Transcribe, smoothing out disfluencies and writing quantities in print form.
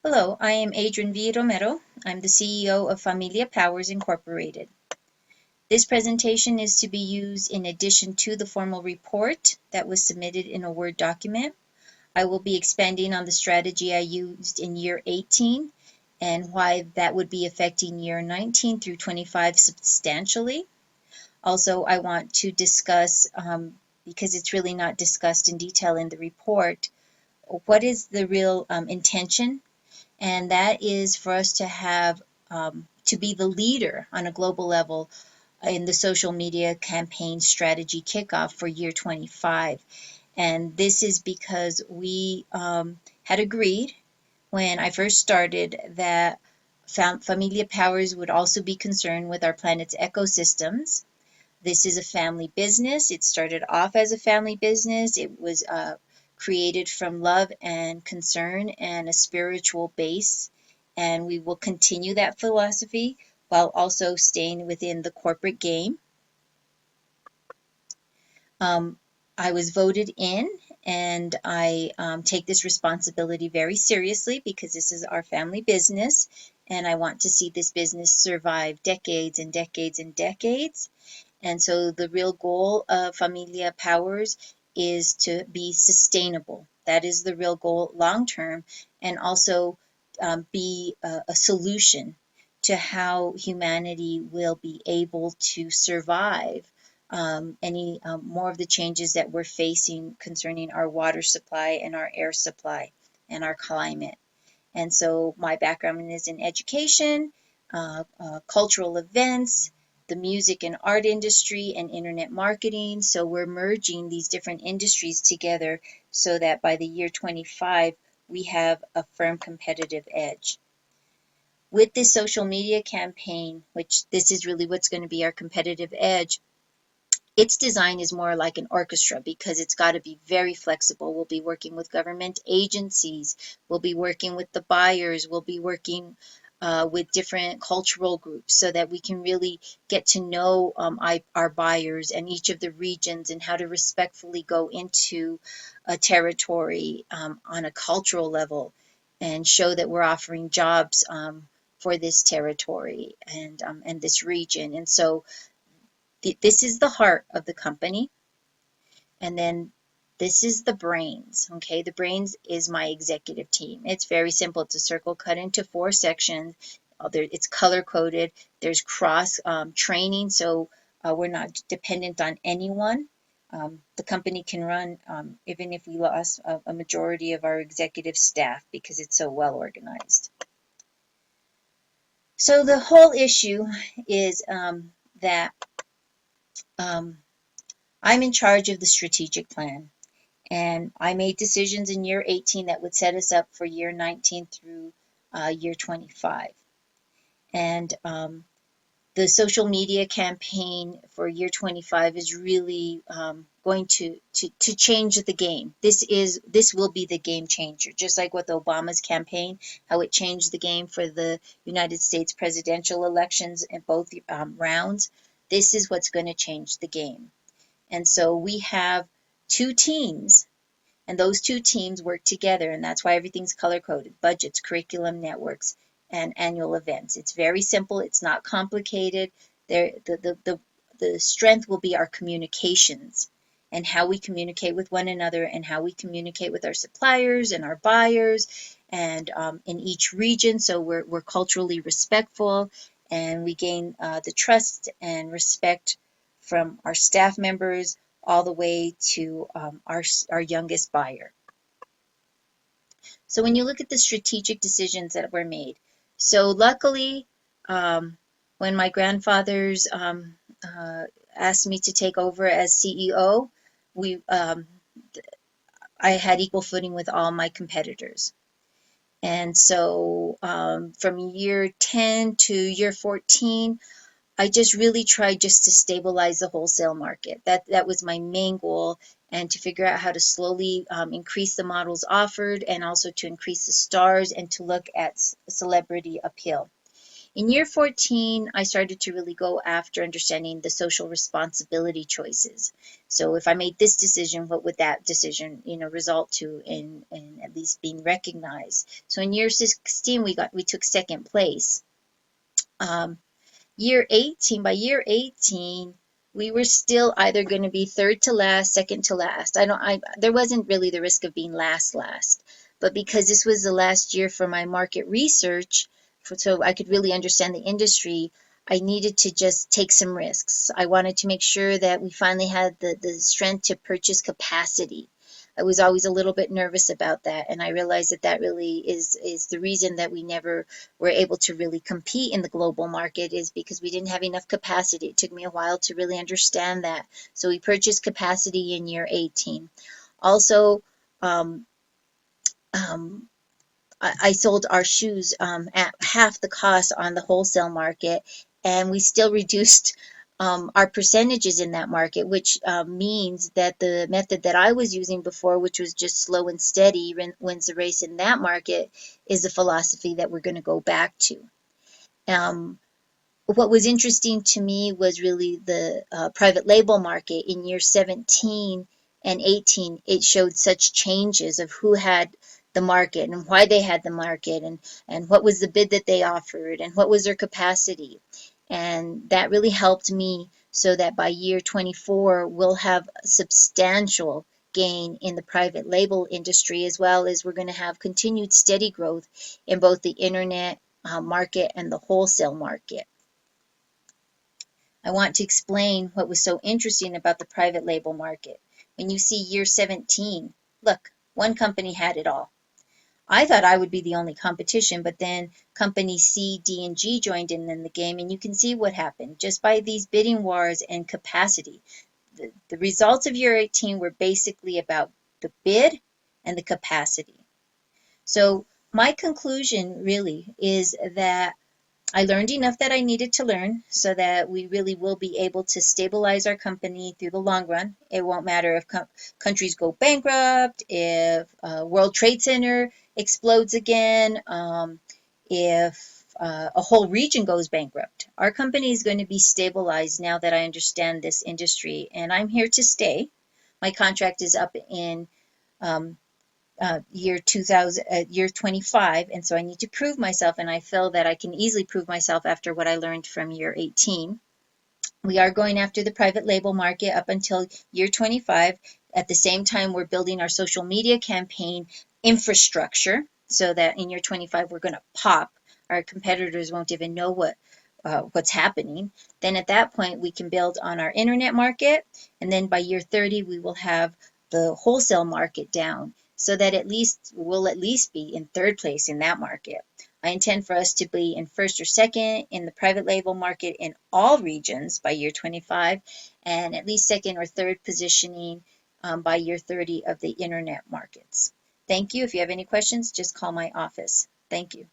Hello, I am Adrian V. Romero. I'm the CEO of Familia Powers Incorporated. This presentation is to be used in addition to the formal report that was submitted in a Word document. I will be expanding on the strategy I used in year 18 and why that would be affecting year 19 through 25 substantially. Also, I want to discuss, because it's really not discussed in detail in the report, what is the real intention, and that is for us to have to be the leader on a global level in the social media campaign strategy kickoff for year 25. And this is because we had agreed when I first started that Familia Powers would also be concerned with our planet's ecosystems. This is a family business. It started off as a family business. It was created from love and concern and a spiritual base. And we will continue that philosophy while also staying within the corporate game. I was voted in, and I take this responsibility very seriously because this is our family business, and I want to see this business survive decades and decades and decades. And so the real goal of Familia Powers is to be sustainable. That is the real goal long term, and also be a solution to how humanity will be able to survive any more of the changes that we're facing concerning our water supply and our air supply and our climate. And so my background is in education, cultural events, the music and art industry, and internet marketing. So we're merging these different industries together so that by the year 25, we have a firm competitive edge. With this social media campaign, which this is really what's going to be our competitive edge, its design is more like an orchestra because it's got to be very flexible. We'll be working with government agencies, we'll be working with the buyers, we'll be working with different cultural groups so that we can really get to know our buyers and each of the regions and how to respectfully go into a territory on a cultural level and show that we're offering jobs for this territory and this region. And so this is the heart of the company. And then this is the brains. Okay, the brains is my executive team. It's very simple. It's a circle cut into 4 sections. It's color coded. There's cross training, so we're not dependent on anyone. The company can run even if we lost a majority of our executive staff because it's so well organized. So the whole issue is that I'm in charge of the strategic plan, and I made decisions in year 18 that would set us up for year 19 through year 25. And the social media campaign for year 25 is really going to change the game. This will be the game changer, just like with Obama's campaign, how it changed the game for the United States presidential elections in both rounds. This is what's going to change the game. And so we have 2 teams, and those 2 teams work together, and that's why everything's color-coded: budgets, curriculum, networks, and annual events. It's very simple. It's not complicated. The strength will be our communications and how we communicate with one another and how we communicate with our suppliers and our buyers and in each region. So we're culturally respectful, and we gain the trust and respect from our staff members all the way to our youngest buyer. So when you look at the strategic decisions that were made, so luckily, when my grandfathers asked me to take over as CEO, I had equal footing with all my competitors. And so from year 10 to year 14, I just really tried just to stabilize the wholesale market. That was my main goal, and to figure out how to slowly increase the models offered and also to increase the stars and to look at celebrity appeal. In year 14, I started to really go after understanding the social responsibility choices. So if I made this decision, what would that decision, result to in at least being recognized? So in year 16, we took second place. Um, by year 18, we were still either going to be third to last, second to last. There wasn't really the risk of being last, but because this was the last year for my market research, so I could really understand the industry, I needed to just take some risks. I wanted to make sure that we finally had the strength to purchase capacity. I was always a little bit nervous about that, and I realized that that really is the reason that we never were able to really compete in the global market, is because we didn't have enough capacity. It took me a while to really understand that. So we purchased capacity in year 18. Also, um, um, I sold our shoes at half the cost on the wholesale market, and we still reduced our percentages in that market, which means that the method that I was using before, which was just slow and steady, wins the race in that market, is the philosophy that we're going to go back to. Um, what was interesting to me was really the private label market in year 17 and 18. It showed such changes of who had the market and why they had the market, and what was the bid that they offered and what was their capacity. And that really helped me so that by year 24, we'll have a substantial gain in the private label industry, as well as we're going to have continued steady growth in both the internet market and the wholesale market. I want to explain what was so interesting about the private label market. When you see year 17, look, one company had it all. I thought I would be the only competition, but then company C, D, and G joined in the game, and you can see what happened just by these bidding wars and capacity. The results of year 18 were basically about the bid and the capacity. So my conclusion really is that I learned enough that I needed to learn so that we really will be able to stabilize our company through the long run. It won't matter if countries go bankrupt, if World Trade Center explodes again, if a whole region goes bankrupt. Our company is going to be stabilized now that I understand this industry, and I'm here to stay. My contract is up in um, year 25, and so I need to prove myself, and I feel that I can easily prove myself after what I learned from year 18. We are going after the private label market up until year 25. At the same time, we're building our social media campaign infrastructure so that in year 25 we're going to pop. Our competitors won't even know what's happening. Then at that point we can build on our internet market, and then by year 30 we will have the wholesale market down, so that we'll at least be in third place in that market. I intend for us to be in first or second in the private label market in all regions by year 25, and at least second or third positioning by year 30 of the internet markets. Thank you. If you have any questions, just call my office. Thank you.